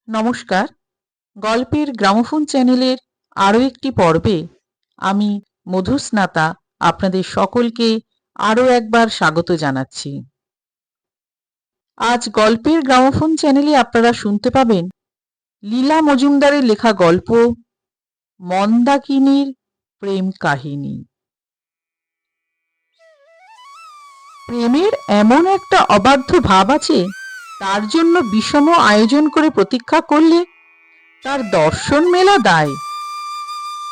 নমস্কার। গল্পের গ্রামোফোন চ্যানেলের আরও একটি পর্বে আমি মধুস্নাতা আপনাদের সকলকে আরও একবার স্বাগত জানাচ্ছি। আজ গল্পের গ্রামোফোন চ্যানেলে আপনারা শুনতে পাবেন লীলা মজুমদারের লেখা গল্প মন্দাকিনীর প্রেম কাহিনী। প্রেমের এমন একটা অবাধ্য ভাব আছে, তার জন্য বিষম আয়োজন করে প্রতীক্ষা করলে তার দর্শন মেলা দায়।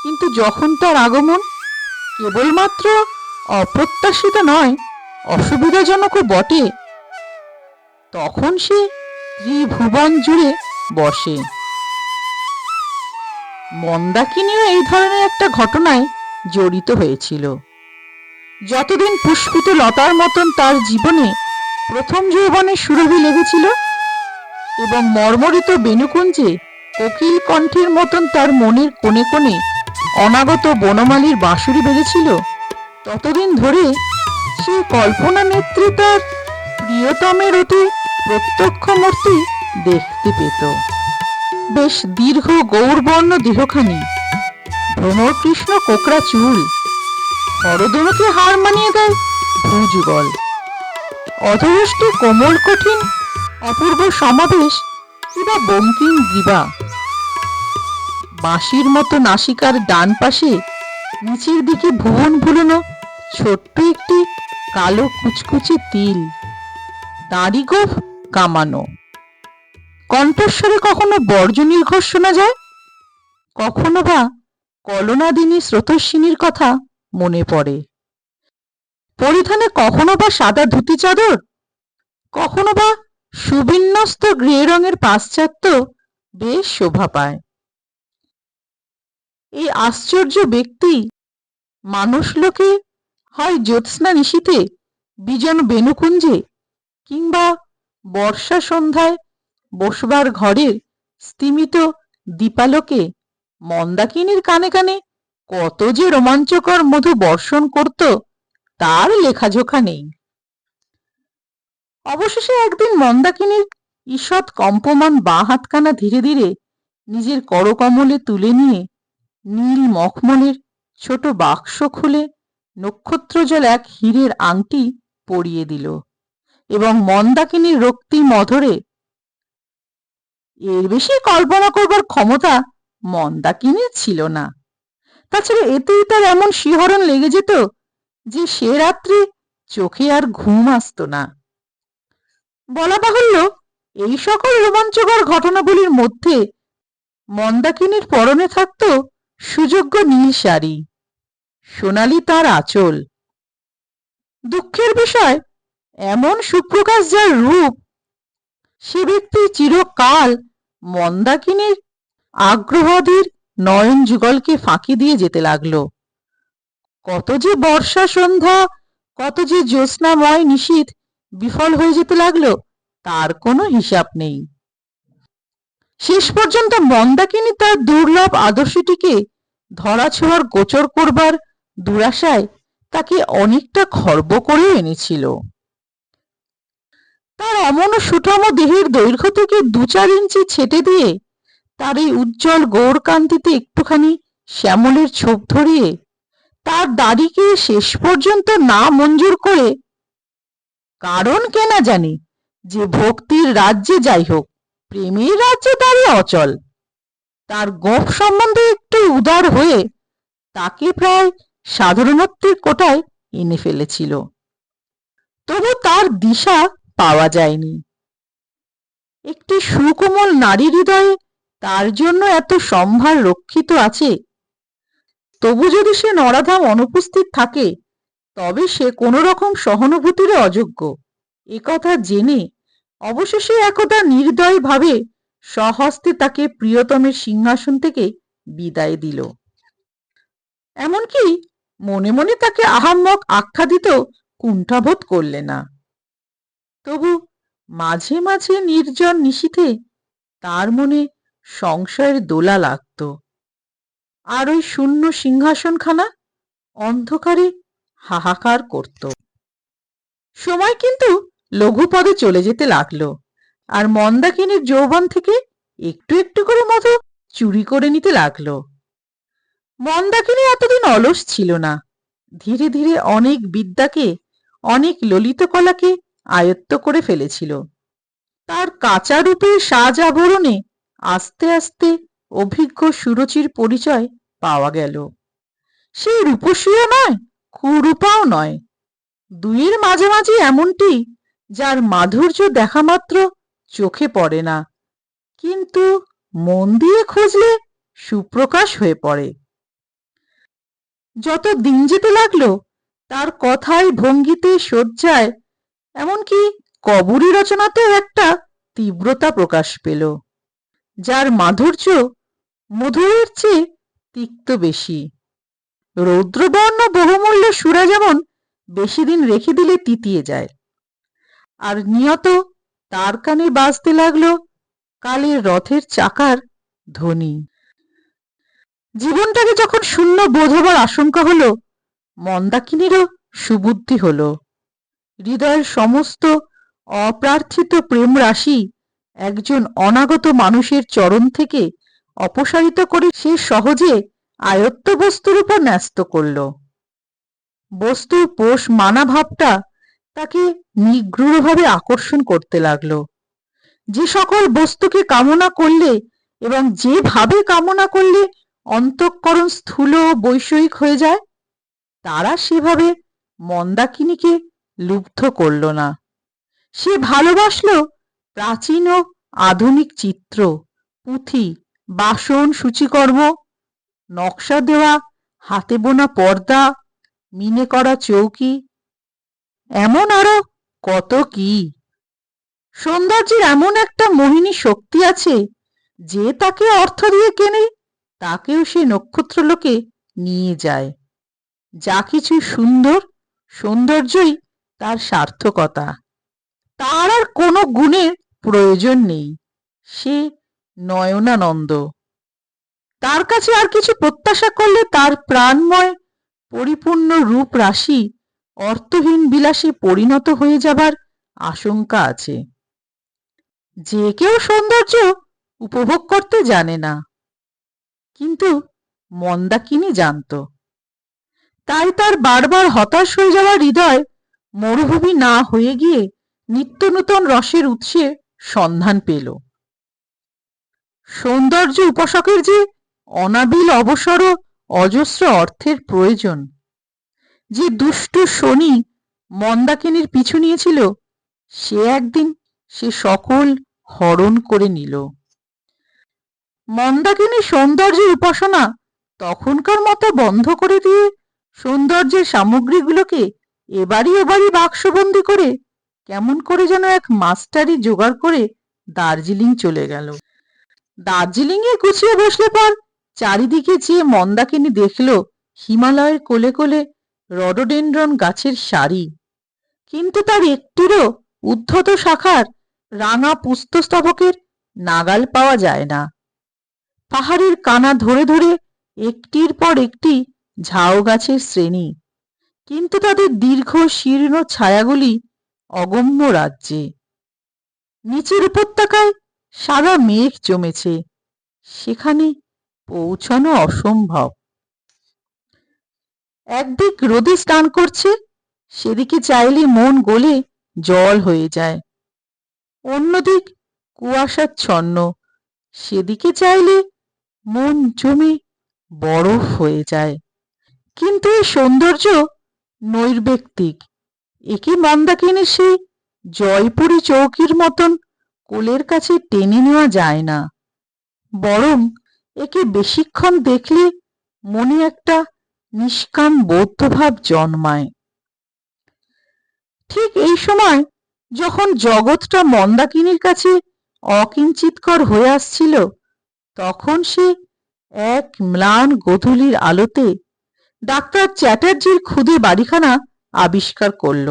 কিন্তু যখন তার আগমন কেবলমাত্র অপ্রত্যাশিত নয়, অসুবিধাজনকও বটে, তখন সে ত্রিভুবন জুড়ে বসে। মন্দাকিনীও এই ধরনের একটা ঘটনায় জড়িত হয়েছিল। যতদিন পুষ্পিত লতার মতন তার জীবনে প্রথম যৌবনে সুরভি লেগেছিল এবং মর্মরিত বেণুকুঞ্জে কোকিল কণ্ঠের মতন তার মনের কোণে কোণে অনাগত বনমালীর বাঁশুরি বেজেছিল, ততদিন ধরে সে কল্পনা নেত্রী তার প্রিয়তমের অতি প্রত্যক্ষ মূর্তি দেখতে পেত। বেশ দীর্ঘ গৌরবর্ণ দেহখানি, ভ্রমর কৃষ্ণ কোকড়া চুল, হরদনুকে হার মানিয়ে দেয় ভুজুগল, অধরষ্টি কোমল কঠিন অপূর্ব সমাবেশ কিবা বঙ্কিম গ্রীবা। বাঁশির মতো নাসিকার ডান পাশে নিচের দিকে ভুবন ভুলনো ছোট্ট একটি কালো কুচকুচে তিল, দাড়ি গোঁফ কামানো। কণ্ঠস্বরে কখনো বর্জনীর ঘোষ শোনা যায়, কখনো বা কলনাদিনী স্রোতস্বিনীর কথা মনে পড়ে। পরিধানে কখনো বা সাদা ধুতি চাদর, কখনো বা সুবিন্যস্ত গ্রে রঙের পাশ্চাত্য বেশ শোভা পায়। এই আশ্চর্য ব্যক্তি মানুষ লোকে হয় জ্যোৎস্না নিশীথে বিজন বেণুকুঞ্জে কিংবা বর্ষা সন্ধ্যায় বসবার ঘরের স্তিমিত দীপালোকে মন্দাকিনীর কানে কানে কত যে রোমাঞ্চকর মধু বর্ষণ করত, তার লেখাজোখা নেই। অবশেষে একদিন মন্দাকিনীর ঈষৎ কম্পমান বাঁ হাতখানা ধীরে ধীরে নিজের করকমলে তুলে নিয়ে নীল মখমলের ছোট বাক্স খুলে নক্ষত্রজল এক হীরের আংটি পরিয়ে দিল এবং মন্দাকিনীর রক্তিম অধরে, এর বেশি কল্পনা করবার ক্ষমতা মন্দাকিনীর ছিল না। তাছাড়া এতেই তার এমন শিহরণ লেগে যেত যে সে রাত্রে চোখে আর ঘুম আসতো না। বলা বাহুল্য, এই সকল রোমাঞ্চকর ঘটনাগুলির মধ্যে মন্দাকিনীর পরনে থাকত সুযোগ্য নীল শাড়ি, সোনালি তার আঁচল। দুঃখের বিষয়, এমন সুপ্রকাশ যার রূপ, সে ব্যক্তি চিরকাল মন্দাকিনীর আগ্রহাদীর নয়ন যুগলকে ফাঁকি দিয়ে যেতে লাগলো। কত যে বর্ষা সন্ধ্যা, কত যে জ্যোৎস্নাময় নিশীথ বিফল হয়ে যেতে লাগলো, তার কোনো হিসাব নেই। শেষ পর্যন্ত মন্দাকিনী তার দুর্লভ আদর্শটিকে ধরা ছোঁয়ার গোচর করবার দুরাশায় তাকে অনেকটা খর্ব করেও এনেছিল। তার অমন সুঠম দেহের দৈর্ঘ্য থেকে 2-4 ইঞ্চি ছেটে দিয়ে তার এই উজ্জ্বল গৌরকান্তিতে একটুখানি শ্যামলের ছোপ ধরিয়ে তার দাড়িকে শেষ পর্যন্ত না মঞ্জুর করে, কারণ কেনা জানি যে ভক্তির রাজ্যে যাই হোক, প্রেমের রাজ্যে দাঁড়িয়ে অচল, তার গোঁফ সম্বন্ধে একটু উদার হয়ে তাকে প্রায় সাধারণত্বের কোটায় এনে ফেলেছিল। তবু তার দিশা পাওয়া যায়নি। একটি সুকোমল নারী হৃদয়ে তার জন্য এত সম্ভার রক্ষিত আছে, তবু যদি সে নরাধাম অনুপস্থিত থাকে, তবে সে কোনো রকম সহানুভূতির অযোগ্য, একথা জেনে অবশেষে একদা নির্দয় ভাবে স্বহস্তে তাকে প্রিয়তমের সিংহাসন থেকে বিদায় দিল। এমনকি মনে মনে তাকে আহাম্মক আখ্যা দিত কুণ্ঠাবোধ করলে না। তবু মাঝে মাঝে নির্জন নিশীথে তার মনে সংশয়ের দোলা লাগত, আর ওই শূন্য সিংহাসনখানা অন্ধকারে হাহাকার করত। সময় কিন্তু লঘুপদে চলে যেতে লাগলো, আর মন্দাকিনীর যৌবন থেকে একটু একটু করে মধু চুরি করে নিতে লাগলো। মন্দাকিনী এতদিন অলস ছিল না, ধীরে ধীরে অনেক বিদ্যাকে, অনেক ললিত কলাকে আয়ত্ত করে ফেলেছিল। তার কাঁচা রূপের সাজ আবরণে আস্তে আস্তে অভিজ্ঞ সুরুচির পরিচয় পাওয়া গেল। সে রূপসীও নয়, কুরূপাও নয়, দুইয়ের মাঝামাঝি এমনটি যার মাধুর্য দেখা মাত্র চোখে পড়ে না, কিন্তু মন দিয়ে খুঁজলে সুপ্রকাশ হয়ে পড়ে। যত দিন যেতে লাগলো তার কথায়, ভঙ্গিতে, সজ্জায়, এমনকি কবরী রচনাতেও একটা তীব্রতা প্রকাশ পেল, যার মাধুর্য মধুরের চেয়ে তিক্ত বেশি। রৌদ্রবর্ণ বহুমূল্য সুরা যেমন বেশি দিন রেখে দিলে তিতিয়ে যায়, আর নিয়ত তার কানে বাজতে লাগলো কালের রথের চাকার ধ্বনি। জীবনটাকে যখন শূন্য বোধ হবার আশঙ্কা হলো, মন্দাকিনীরও সুবুদ্ধি হলো। হৃদয়ের সমস্ত অপ্রার্থিত প্রেম রাশি একজন অনাগত মানুষের চরণ থেকে অপসারিত করে সে সহজে আয়ত্ত বস্তুর উপর ন্যস্ত করল। বস্তুর পোষ মানা ভাবটা তাকে নিগূঢ়ভাবে আকর্ষণ করতে লাগলো। যে সকল বস্তুকে কামনা করলে এবং যেভাবে কামনা করলে অন্তঃকরণ স্থূল ও বৈষয়িক হয়ে যায়, তারা সেভাবে মন্দাকিনীকে লুব্ধ করল না। সে ভালোবাসল প্রাচীন ও আধুনিক চিত্র, পুঁথি, বাসন, সূচিকর্ম, নকশা দেওয়া হাতে বোনা পর্দা, মিনে করা চৌকি, এমন আরো কত কি। সৌন্দর্যের এমন একটা মোহিনী শক্তি আছে, যে তাকে অর্থ দিয়ে কেনে তাকেও সে নক্ষত্রলোকে নিয়ে যায়। যা কিছু সুন্দর, সৌন্দর্যই তার সার্থকতা, তার আর কোনো গুণের প্রয়োজন নেই। সে নয়নানন্দ। তার কাছে আর কিছু প্রত্যাশা করলে তার প্রাণময় পরিপূর্ণ রূপ রাশি অর্থহীন বিলাসে পরিণত হয়ে যাবার আশঙ্কা আছে। যে কেউ সৌন্দর্য উপভোগ করতে জানে না, কিন্তু মন্দাকিনী জানত। তাই তার বারবার হতাশ হয়ে যাওয়া হৃদয় মরুভূমি না হয়ে গিয়ে নিত্য নূতন রসের উৎসের সন্ধান পেল। সৌন্দর্য উপাসকের যে অনাবিল অবসর ও অজস্র অর্থের প্রয়োজন। যে দুষ্ট শনি মন্দাকিনীর পিছু নিয়েছিল, সে একদিন সে সকল হরণ করে নিল। মন্দাকিনী সৌন্দর্যের উপাসনা তখনকার মতো বন্ধ করে দিয়ে সৌন্দর্যের সামগ্রীগুলোকে এবারই ওবারই বাক্সবন্দি করে কেমন করে যেন এক মাস্টারি জোগাড় করে দার্জিলিং চলে গেল। দার্জিলিং এ গুছিয়ে বসলে পর চারিদিকে চেয়ে মন্দাকিনী দেখল হিমালয়ের কোলে কোলে রডোডেনড্রন গাছের সারি, কিন্তু তার একটিরও উদ্ধত শাখার রাঙা পুষ্পস্তবকের নাগাল পাওয়া যায় না। পাহাড়ের কানা ধরে ধরে একটির পর একটি ঝাউ গাছের শ্রেণী, কিন্তু তাদের দীর্ঘ শীর্ণ ছায়াগুলি অগম্য রাজ্যে। নিচের উপত্যকায় সাদা মেঘ জমেছে, সেখানে পৌঁছানো অসম্ভব। একদিক রোদে স্নান করছে, সেদিকে চাইলে মন গলে জল হয়ে যায়। অন্যদিক কুয়াশাচ্ছন্ন, সেদিকে চাইলে মন জমে বরফ হয়ে যায়। কিন্তু এই সৌন্দর্য নৈর্ব্যক্তিক। একে মন্দাকিনীর সেই জয়পুরী চৌকির মতন কোলের কাছে টেনে নেওয়া যায় না, বরং একে বেশিক্ষণ দেখলে মনে একটা নিষ্কাম বৌদ্ধভাব জন্মায়। ঠিক এই সময় যখন জগৎটা মন্দাকিনীর কাছে অকিঞ্চিৎকর হয়ে আসছিল, তখন সে এক ম্লান গোধূলির আলোতে ডাক্তার চ্যাটার্জির ক্ষুদে বাড়িখানা আবিষ্কার করল।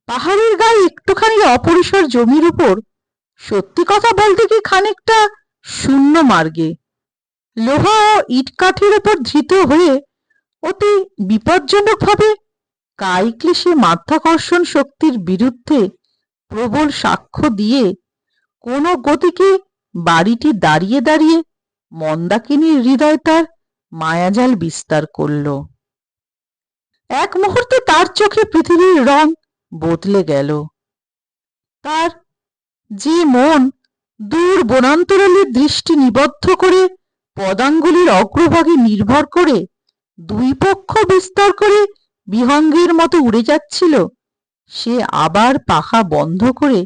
পাহাড়ের গায়ে একটুখানি অপরিসর জমির উপর, সত্যি কথা বলতে কি খানিকটা শূন্য মার্গে, লোহা ও ইটকাঠির উপর ধৃত হয়ে অতি বিপজ্জনকভাবে কায়ক্লেশে মাধ্যাকর্ষণ শক্তির বিরুদ্ধে প্রবল সাক্ষ্য দিয়ে কোনো গতিকে বাড়িটি দাঁড়িয়ে দাঁড়িয়ে মন্দাকিনীর হৃদয় তার মায়াজাল বিস্তার করল। এক মুহূর্তে তার চোখে পৃথিবীর রং বদলে গেল। তার যে মন দূর বনান্তরালের দৃষ্টি নিবদ্ধ করে পদাঙ্গুলির অগ্রভাগে নির্ভর করে দুই পক্ষ বিস্তার করে বিহঙ্গের মতো উড়ে যাচ্ছিল, সে আবার পাখা বন্ধ করে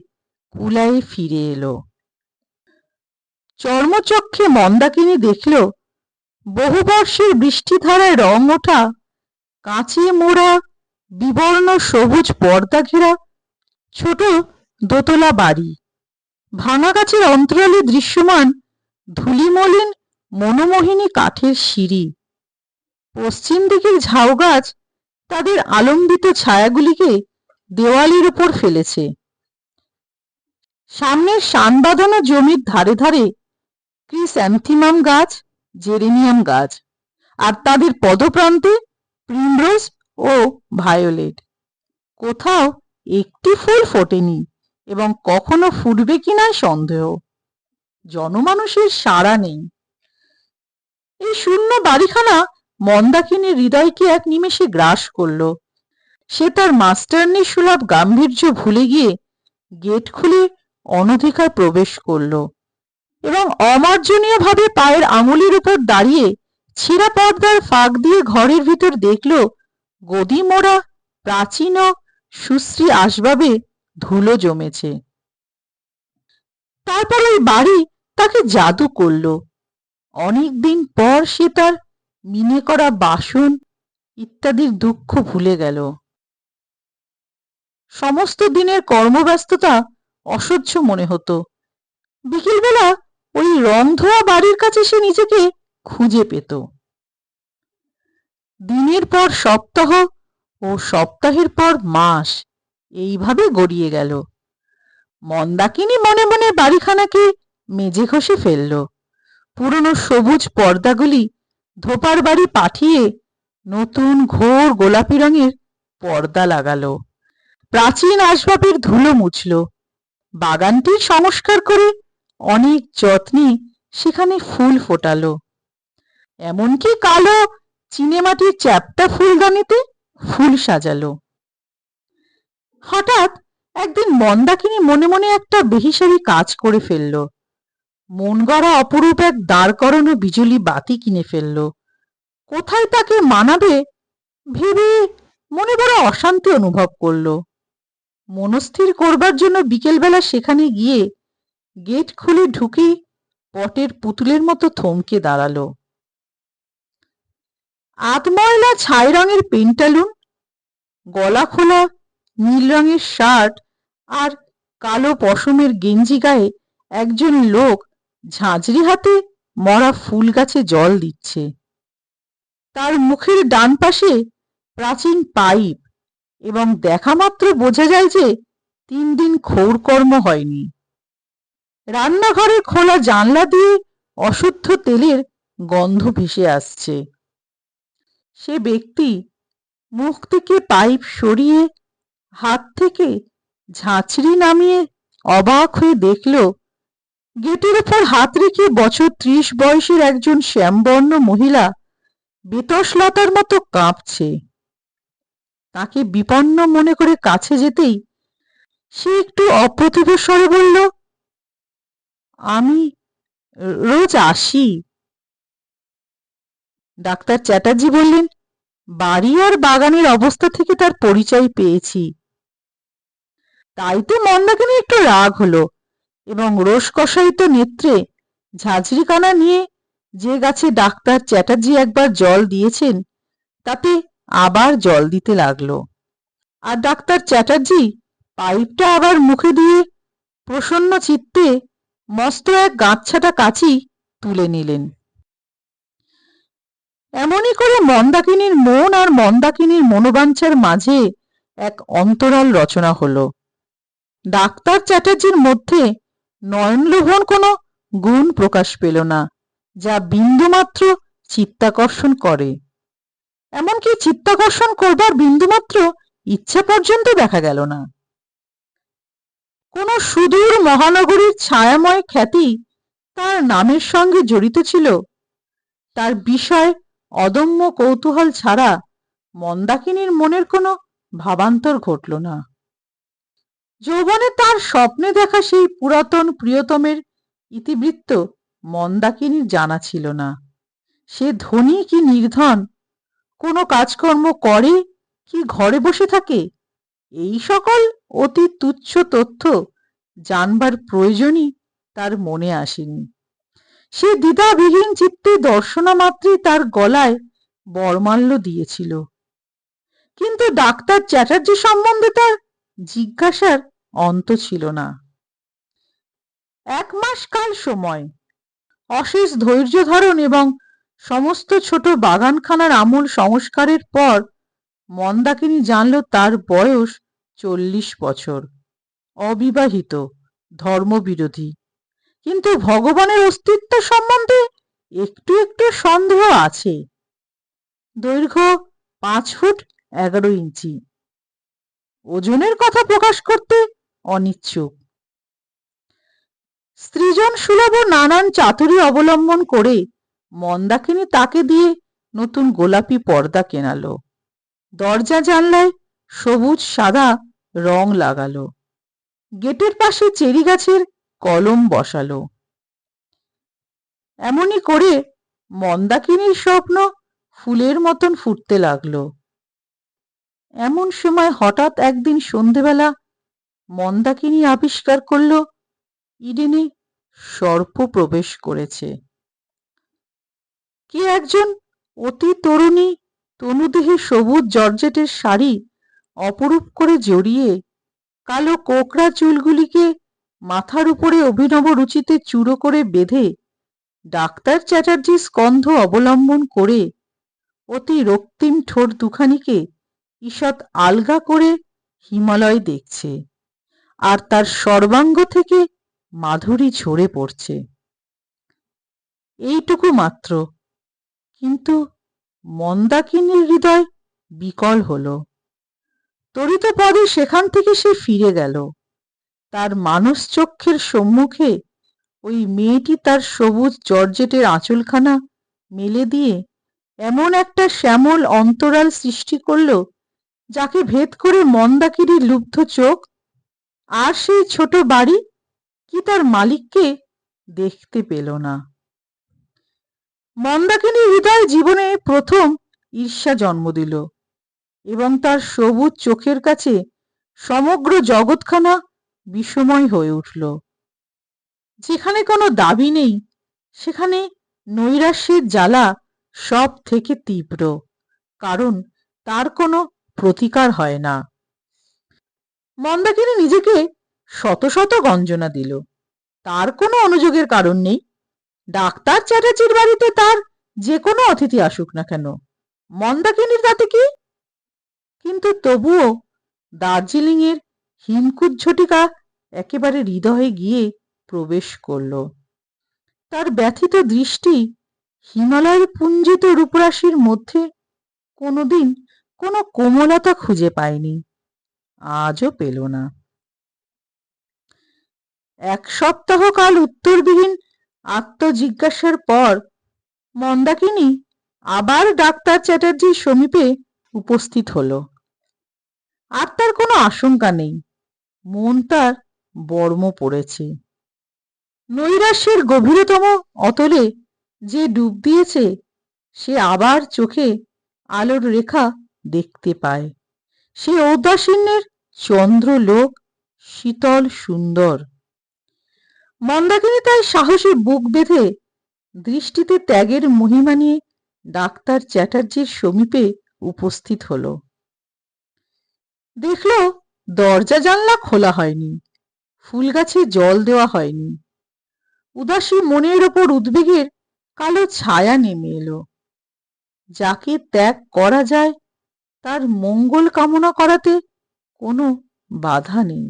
কুলায়ে ফিরে এলো। চর্মচক্ষে মন্দাকিনী দেখল বহু বর্ষের বৃষ্টিধারায় রং ওঠা কাঁচে মোড়া বিবর্ণ সবুজ পর্দা ঘেরা ছোট দোতলা বাড়ি, ভাঙা গাছের অন্তরালে দৃশ্যমান ধূলিমলিন মনোমোহিনী কাঠের সিঁড়ি, পশ্চিম দিকের ঝাউ গাছ তাদের আলম্বিত ছায়াগুলিকে দেওয়ালের উপর ফেলেছে। সামনের শান বাঁধানো জমির ধারে ধারে ক্রিস্যান্থিমাম গাছ, জেরেনিয়াম গাছ, আর তাদের পদপ্রান্তে প্রিমরোজ ও ভায়োলেট। কোথাও একটি ফুল ফোটেনি এবং কখনো ফুটবে কিনা সন্দেহ। জনমানুষের সাড়া নেই। এই শূন্য বাড়িখানা মন্দাকিনীর হৃদয়কে এক নিমেষে গ্রাস করল। সে তার মাস্টারনি সুলভ গাম্ভীর্য ভুলে গিয়ে গেট খুলে অনধিকার প্রবেশ করল এবং অমার্জনীয় ভাবে পায়ের আঙুলের উপর দাঁড়িয়ে ছেঁড়া পর্দার ফাঁক দিয়ে ঘরের ভিতর দেখল গদি মোড়া প্রাচীন ও সুশ্রী আসবাবে ধুলো জমেছে। তারপর ওই বাড়ি তাকে জাদু করল। অনেকদিন পর সে তার মিনে করা বাসন ইত্যাদির দুঃখ ভুলে গেল। সমস্ত দিনের কর্মব্যস্ততা অসহ্য মনে হতো। বিকেলবেলা ওই রং ধোয়া বাড়ির কাছে সে নিজেকে খুঁজে পেত। দিনের পর সপ্তাহ ও সপ্তাহের পর মাস এইভাবে গড়িয়ে গেল। মন্দাকিনী মনে মনে বাড়িখানাকে মেজে ঘষে ফেলল। পুরনো সবুজ পর্দাগুলি ধোপার বাড়ি পাঠিয়ে নতুন ঘোর গোলাপি রঙের পর্দা লাগালো। প্রাচীন আসবাবের ধুলো মুছল। বাগানটি সংস্কার করে অনেক যত্নে সেখানে ফুল ফোটালো। এমনকি কালো চিনেমাটির চ্যাপ্টা ফুলদানিতে ফুল সাজালো। হঠাৎ একদিন মন্দাকিনী মনে মনে একটা বেহিসাবি কাজ করে ফেলল। মন গড়া অপরূপ এক দাঁড় করানো বিজুলি বাতি কিনে ফেলল। কোথায় তাকে মানাবে ভেবে মনে বড় অশান্তি অনুভব করল। মনস্থির করবার জন্য বিকেলবেলা সেখানে গিয়ে গেট খুলে ঢুকে পটের পুতুলের মতো থমকে দাঁড়ালো। আধময়লা ছাই রঙের পেন্টালুন, গলা খোলা নীল রঙের শার্ট আর কালো পশমের গেঞ্জি গায়ে একজন লোক ঝাঁঝরি হাতে মরা ফুল গাছে জল দিচ্ছে। তার মুখের ডান পাশে প্রাচীন পাইপ এবং দেখা মাত্র বোঝা যায় যে 3 দিন ক্ষৌরকর্ম হয়নি। রান্নাঘরের খোলা জানলা দিয়ে অশুদ্ধ তেলের গন্ধ ভেসে আসছে। সে ব্যক্তি মুখ থেকে পাইপ সরিয়ে হাত থেকে ঝাঁঝরি নামিয়ে অবাক হয়ে দেখল গেটের উপর হাত রেখে বছর 30 বয়সের একজন শ্যামবর্ণ মহিলা বেতসলতার মতো কাঁপছে। তাকে বিপন্ন মনে করে কাছে যেতেই সে একটু অপ্রতিভ স্বরে বলল, আমি রোজ আসি। ডাক্তার চ্যাটার্জি বললেন, বাড়ি আর বাগানের অবস্থা থেকে তার পরিচয় পেয়েছি। তাই তো মন্দাকিনী একটু রাগ হলো এবং রোষকষায়িত নেত্রে ঝাঁঝরিখানা নিয়ে যে গাছে ডাক্তার চ্যাটার্জি একবার জল দিয়েছেন তাতে আবার জল দিতে লাগলো। আর ডাক্তার চ্যাটার্জি পাইপটা আবার মুখে দিয়ে প্রসন্ন চিত্তে মস্ত এক গাঁটছাটা কাঁচি তুলে নিলেন। এমনই করে মন্দাকিনীর মন আর মন্দাকিনীর মনোবাঞ্ছার মাঝে এক অন্তরাল রচনা হলো। ডাক্তার চ্যাটার্জির মধ্যে নয়নলোভন কোনো গুণ প্রকাশ পেল না, যা বিন্দুমাত্র চিত্তাকর্ষণ করে। এমনকি চিত্তাকর্ষণ করবার বিন্দুমাত্র ইচ্ছা পর্যন্ত দেখা গেল না। কোন সুদূর মহানগরীর ছায়াময় খ্যাতি তার নামের সঙ্গে জড়িত ছিল, তার বিষয় অদম্য কৌতূহল ছাড়া মন্দাকিনীর মনের কোনো ভাবান্তর ঘটল না। যৌবনে তার স্বপ্নে দেখা সেই পুরাতন প্রিয়তমের ইতিবৃত্ত মন্দাকিনীর জানা ছিল না। সে ধনী কি নির্ধন, কোনো কাজকর্ম করে কি ঘরে বসে থাকে, এই সকল অতি তুচ্ছ তথ্য জানবার প্রয়োজনই তার মনে আসেনি। সে দ্বিধাবিহীন চিত্তে দর্শনা মাত্রই তার গলায় বরমাল্য দিয়েছিল। কিন্তু ডাক্তার চ্যাটার্জি সম্বন্ধে তার জিজ্ঞাসার অন্ত ছিল না। 1 মাস কাল সময়, অশেষ ধৈর্য ধারণ এবং সমস্ত ছোট বাগানখানার আমূল সংস্কারের পর মন্দাকিনী জানল তার বয়স 40 বছর, অবিবাহিত, ধর্মবিরোধী, কিন্তু ভগবানের অস্তিত্ব সম্বন্ধে একটু একটু সন্দেহ আছে। দৈর্ঘ্য 5 ফুট 11 ইঞ্চি, ওজনের কথা প্রকাশ করতে অনিচ্ছুক। স্ত্রীজন সুলভ নানান চাতুরী অবলম্বন করে মন্দাকিনী তাকে দিয়ে নতুন গোলাপি পর্দা কেনালো, দরজা জানলায় সবুজ সাদা রং লাগালো, গেটের পাশে চেরি গাছের কলম বসালো। এমনি করে মন্দাকিনীর স্বপ্ন ফুলের মতন ফুটতে লাগলো। এমন সময় হঠাৎ একদিন সন্ধেবেলা মন্দাকিনী আবিষ্কার করল ইডেনে সর্প প্রবেশ করেছে। কে একজন অতি তরুণী তনুদেহে সবুজ জর্জেটের শাড়ি অপরূপ করে জড়িয়ে কালো কোকড়া চুলগুলিকে মাথার উপরে অভিনব রুচিতে চূড়ো করে বেঁধে ডাক্তার চ্যাটার্জি স্কন্ধ অবলম্বন করে অতি রক্তিম ঠোঁট দুখানিকে ঈষৎ আলগা করে হিমালয় দেখছে, আর তার সর্বাঙ্গ থেকে মাধুরী ঝরে পড়ছে। এইটুকু মাত্র, কিন্তু মন্দাকিনীর হৃদয় বিকল হল। তড়িৎ পদে সেখান থেকে সে ফিরে গেল। তার মানস চক্ষের সম্মুখে ওই মেয়েটি তার সবুজ জর্জেটের আঁচলখানা মেলে দিয়ে এমন একটা শ্যামল অন্তরাল সৃষ্টি করল যাকে ভেদ করে মন্দাকিনীর লুব্ধ চোখ আর সেই ছোট বাড়ি কি তার মালিককে দেখতে পেল না। মন্দাকিনীর হৃদয় জীবনে প্রথম ঈর্ষা জন্ম দিল এবং তার সবুজ চোখের কাছে সমগ্র জগৎখানা বিষময় হয়ে উঠল। যেখানে কোনো দাবি নেই সেখানে নৈরাশ্যের জ্বালা সব থেকে তীব্র, কারণ তার কোনো প্রতিকার হয় না। মন্দাকিনী নিজেকে শত শত গঞ্জনা দিল, তার কোনো অনুযোগের কারণ নেই। ডাক্তার চ্যাটার্জির বাড়িতে তার যে কোনো অতিথি আসুক না কেন, মন্দাকিনীর তাতে কি? কিন্তু তবুও দার্জিলিং এর হিমকুজ্ঝটিকা একেবারে হৃদয়ে গিয়ে প্রবেশ করল। তার ব্যথিত দৃষ্টি হিমালয়ের পুঞ্জিত রূপরাশির মধ্যে কোনোদিন কোনো কোমলতা খুঁজে পায়নি, আজও পেল না। 1 সপ্তাহ কাল উত্তরবিহীন আত্মজিজ্ঞাসার পর মন্দাকিনী আবার ডাক্তার চ্যাটার্জির সমীপে উপস্থিত হলো। আর তার কোনো আশঙ্কা নেই, মন তার বর্ম পড়েছে। নৈরাশ্যের গভীরতম অতলে যে ডুব দিয়েছে সে আবার চোখে আলোর রেখা দেখতে পায়। সে ঔদাসীন্যের চন্দ্রলোক শীতল সুন্দর। মন্দাকিনী তাই সাহসে বুক বেঁধে দৃষ্টিতে ত্যাগের মহিমা নিয়ে ডাক্তার চ্যাটার্জির সমীপে উপস্থিত হলো। দেখল দরজা জানলা খোলা হয়নি, ফুল গাছে জল দেওয়া হয়নি। উদাসী মনের ওপর উদ্বেগের কালো ছায়া নেমে এলো। যাকে ত্যাগ করা যায় তার মঙ্গল কামনা করাতে কোনো বাধা নেই।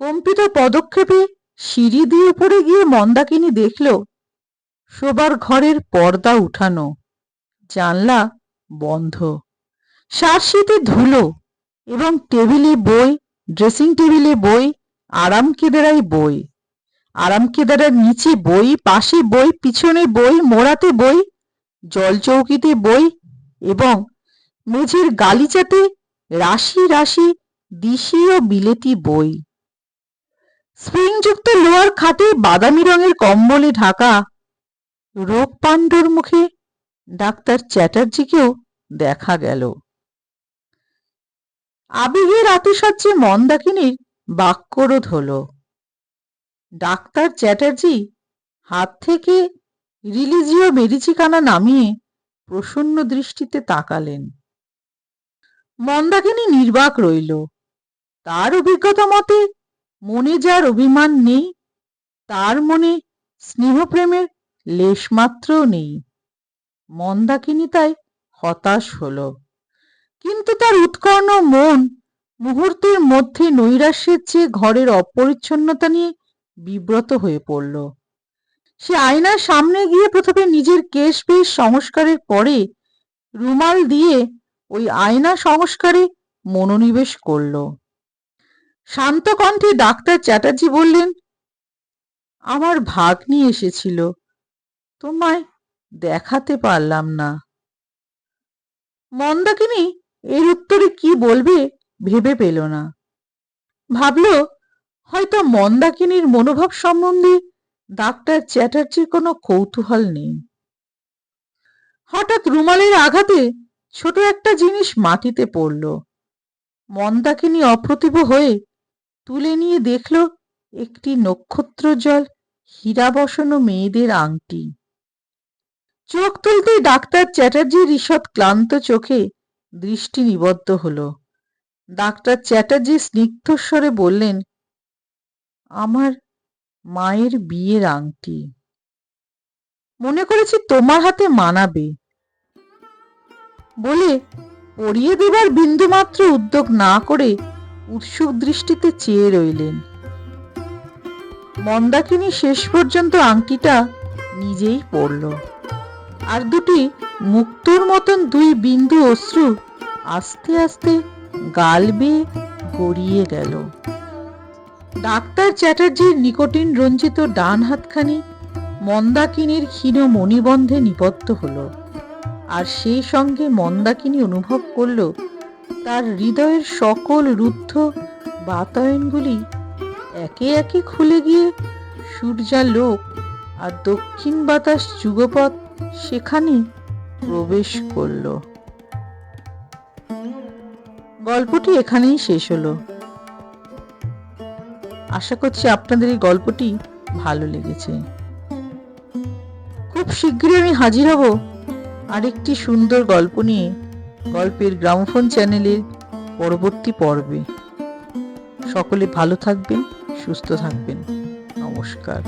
কম্পিত পদক্ষেপে সিঁড়ি দিয়ে উপরে গিয়ে মন্দাকিনী দেখল শোবার ঘরের পর্দা উঠানো, জানলা বন্ধ, শার্শিতে ধুলো এবং টেবিলে বই, ড্রেসিং টেবিলে বই, আরাম কেদারায় বই, আরামকেদারার নিচে বই, পাশে বই, পিছনে বই, মোড়াতে বই, জলচৌকিতে বই এবং মেঝের গালিচাতে রাশি রাশি দিশি ও বিলেতি বই। স্প্রিংযুক্ত লোহার খাটে বাদামি রঙের কম্বলে ঢাকা রোগ পাণ্ডুর মুখে ডাক্তার চ্যাটার্জিকেও দেখা গেল। আবেগের আতিশয্যে মন্দাকিনীর বাক্যরোধ হলো। ডাক্তার চ্যাটার্জি হাত থেকে রিলিজিও মেডিচিকানা নামিয়ে প্রসন্ন দৃষ্টিতে তাকালেন। মন্দাকিনী নির্বাক রইল। তার অভিজ্ঞতা মতে মনে যার অভিমান নেই, তার মনে স্নেহপ্রেমের লেশমাত্রও নেই। মন্দাকিনী তাই হতাশ হল। কিন্তু তার উৎকর্ণ মন মুহূর্তের মধ্যে নৈরাশ্যের চেয়ে ঘরের অপরিচ্ছন্নতা নিয়ে বিব্রত হয়ে পড়ল। সে আয়নার সামনে গিয়ে প্রথমে নিজের কেশ বেশ সংস্কারের পরে রুমাল দিয়ে ওই আয়না সংস্কারে মনোনিবেশ করল। শান্ত কণ্ঠে ডাক্তার চ্যাটার্জি বললেন, আমার ভাগ্নি এসেছিল, তোমায় দেখাতে পারলাম না। মন্দাকিনী এর উত্তরে কি বলবে ভেবে পেল না। ভাবল হয়তো মন্দাকিনীর মনোভাব সম্বন্ধে ডাক্তার চ্যাটার্জির কোনো কৌতূহল নেই। হঠাৎ রুমালের আঘাতে ছোট একটা জিনিস মাটিতে পড়ল। মন্দাকিনী অপ্রতিভ হয়ে তুলে নিয়ে দেখল একটি নক্ষত্রজল হীরা বসানো মেয়েদের আংটি। চোখ তুলতেই ডাক্তার চ্যাটার্জির ঈষৎ ক্লান্ত চোখে দৃষ্টি নিবদ্ধ হলো। ডাক্তার চ্যাটার্জি স্নিগ্ধস্বরে বললেন, আমার মায়ের বিয়ের আংটি, মনে করেছি তোমার হাতে মানাবে বলে পরিয়ে দেবার বিন্দুমাত্র উদ্যোগ না করে উৎসুক দৃষ্টিতে চেয়ে রইলেন। মন্দাকিনী শেষ পর্যন্ত আংটিটা নিজেই পরল, আর দুটি মুক্তোর মতন দুই বিন্দু অশ্রু আস্তে আস্তে গাল বেয়ে গড়িয়ে গেল। ডাক্তার চ্যাটার্জির নিকোটিন রঞ্জিত ডান হাতখানি মন্দাকিনীর ক্ষীণ মণিবন্ধে নিবদ্ধ হলো, আর সেই সঙ্গে মন্দাকিনী অনুভব করল তার হৃদয়ের সকল রুদ্ধ বাতায়নগুলি একে একে খুলে গিয়ে সূর্যালোক আর দক্ষিণ বাতাস যুগপৎ সেখানে প্রবেশ করল। গল্পটি এখানেই শেষ হলো। আশা করছি আপনাদের এই গল্পটি ভালো লেগেছে। খুব শীঘ্রই আমি হাজির হব আরেকটি সুন্দর গল্প নিয়ে গল্পের গ্রামোফোন চ্যানেলের পরবর্তী পর্বে। সকলে ভালো থাকবেন, সুস্থ থাকবেন। নমস্কার।